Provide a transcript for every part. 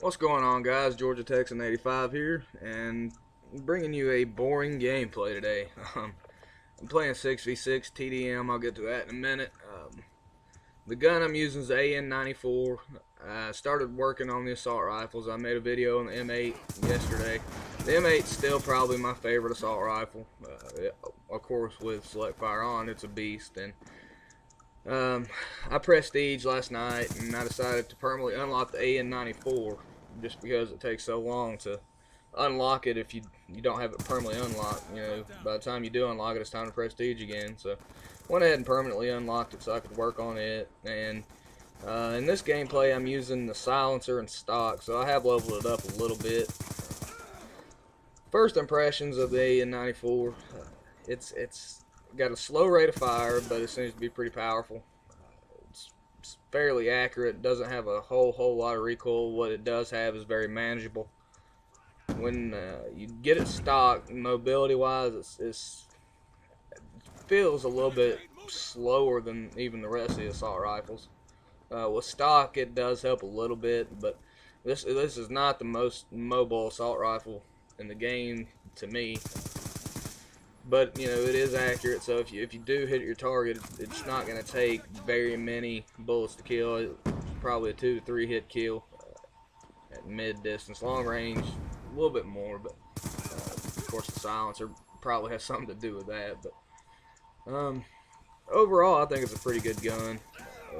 What's going on, guys? Georgia Tech AN94 here, and I'm bringing you a boring gameplay today. I'm playing 6v6 TDM. I'll get to that in a minute. The gun I'm using is the AN94. I started working on the assault rifles. I made a video on the M8 yesterday. The M8's still probably my favorite assault rifle. Of course, with select fire on, it's a beast. And I prestige last night, and I decided to permanently unlock the AN94 just because it takes so long to unlock it if you don't have it permanently unlocked. You know, by the time you do unlock it, it's time to prestige again. So went ahead and permanently unlocked it so I could work on it. And in this gameplay, I'm using the silencer and stock, so I have leveled it up a little bit. First impressions of the AN94, it's got a slow rate of fire, but it seems to be pretty powerful. It's fairly accurate. It doesn't have a whole lot of recoil. What it does have is very manageable. When you get it stock, mobility-wise, it feels a little bit slower than even the rest of the assault rifles. With stock, it does help a little bit, but this is not the most mobile assault rifle in the game to me. But you know, it is accurate, so if you do hit your target, it's not going to take very many bullets to kill. It's probably a 2 to 3 hit kill at mid distance. Long range, a little bit more, but of course the silencer probably has something to do with that. But overall, I think it's a pretty good gun.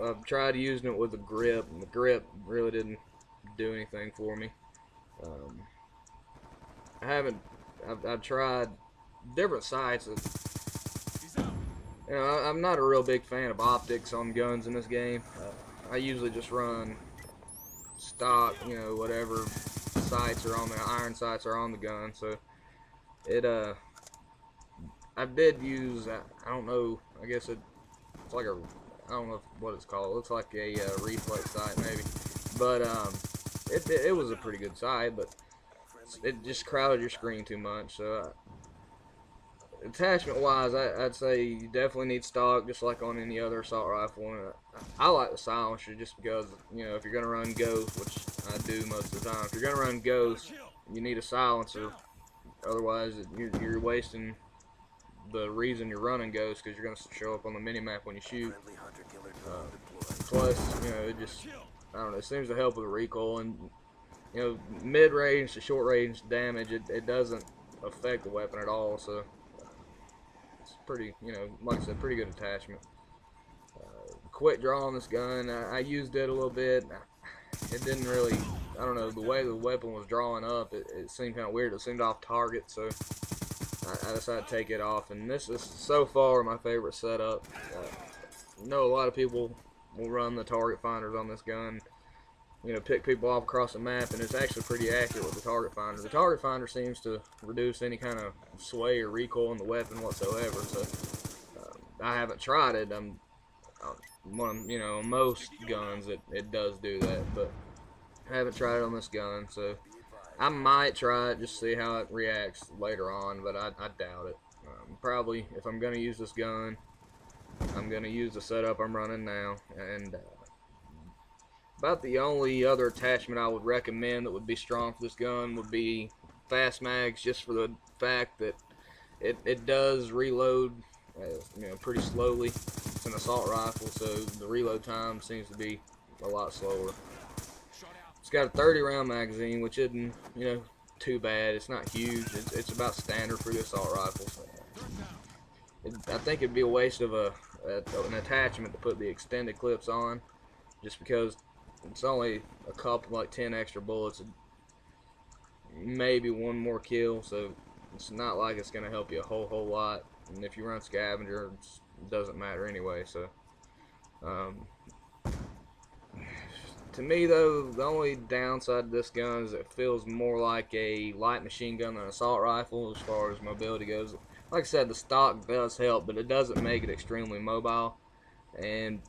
I've tried using it with a grip, and the grip really didn't do anything for me. I've tried different sights. You know, I'm not a real big fan of optics on guns in this game. I usually just run stock, you know, whatever sights are on the iron sights are on the gun. So I did use, I don't know, I guess it's like a, I don't know what it's called. It looks like a reflex sight maybe, but it was a pretty good sight, but it just crowded your screen too much. So attachment wise, I'd say you definitely need stock, just like on any other assault rifle. And I like the silencer just because, you know, if you're gonna run ghost, which I do most of the time, if you're gonna run ghost, you need a silencer. Otherwise, you're wasting the reason you're running ghost, because you're gonna show up on the minimap when you shoot. Plus, you know, it just, I don't know, it seems to help with the recoil, and you know, mid range to short range damage, it doesn't affect the weapon at all. So it's pretty, you know, like I said, pretty good attachment. Quick draw on this gun, I used it a little bit. It didn't really, I don't know, the way the weapon was drawing up, it seemed kind of weird. It seemed off target, so I decided to take it off. And this is so far my favorite setup. I know a lot of people will run the target finders on this gun, you know, pick people off across the map, and it's actually pretty accurate with the target finder. The target finder seems to reduce any kind of sway or recoil in the weapon whatsoever. So I haven't tried it. You know, most guns it does do that, but I haven't tried it on this gun. So I might try it, just see how it reacts later on, but I doubt it. Probably if I'm gonna use this gun, I'm gonna use the setup I'm running now. And about the only other attachment I would recommend that would be strong for this gun would be fast mags, just for the fact that it does reload, you know, pretty slowly. It's an assault rifle, so the reload time seems to be a lot slower. It's got a 30 round magazine, which isn't, you know, too bad. It's not huge. It's about standard for the assault rifles. I think it'd be a waste of an attachment to put the extended clips on, just because it's only a couple, like 10 extra bullets, maybe one more kill, so it's not like it's going to help you a whole lot. And if you run scavenger, it doesn't matter anyway. So to me, though, the only downside to this gun is it feels more like a light machine gun than an assault rifle as far as mobility goes. Like I said, the stock does help, but it doesn't make it extremely mobile, and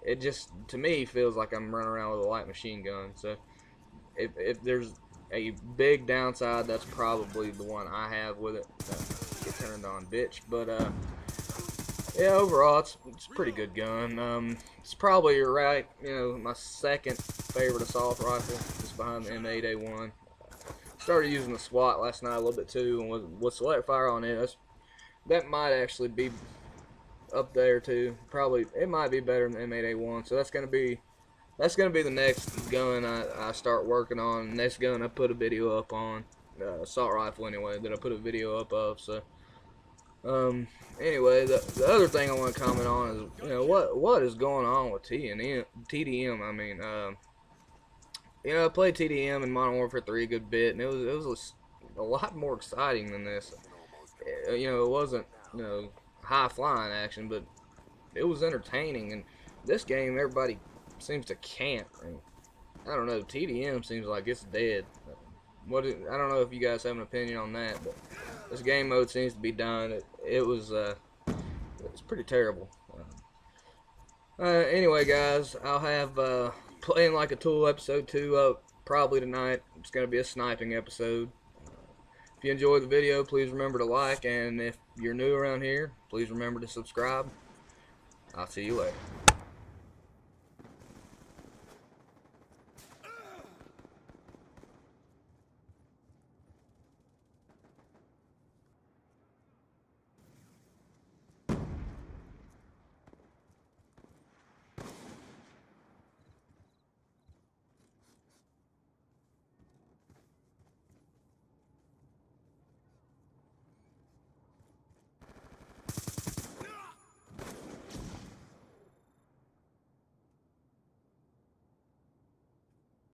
it just, to me, feels like I'm running around with a light machine gun. So if there's a big downside, that's probably the one I have with it. Get turned on, bitch. But Yeah, overall, it's a pretty good gun. It's probably, you're right, you know, my second favorite assault rifle, just behind the M8A1. Started using the SWAT last night a little bit too, and with select fire on it, that might actually be up there too. Probably, it might be better than the M8A1. So that's gonna be the next gun I start working on. Next gun I put a video up on, assault rifle anyway, that I put a video up of. So um, anyway, the other thing I want to comment on is, you know, what is going on with TDM. I mean, you know, I played TDM in Modern Warfare 3 a good bit, and it was a lot more exciting than this. You know, it wasn't, you know, high flying action, but it was entertaining. And this game, everybody seems to camp. And I don't know, TDM seems like it's dead. I don't know if you guys have an opinion on that, but this game mode seems to be done. It's pretty terrible. Anyway, guys, I'll have Playing Like a Tool episode 2 up probably tonight. It's going to be a sniping episode. If you enjoyed the video, please remember to like, and if you're new around here, please remember to subscribe. I'll see you later.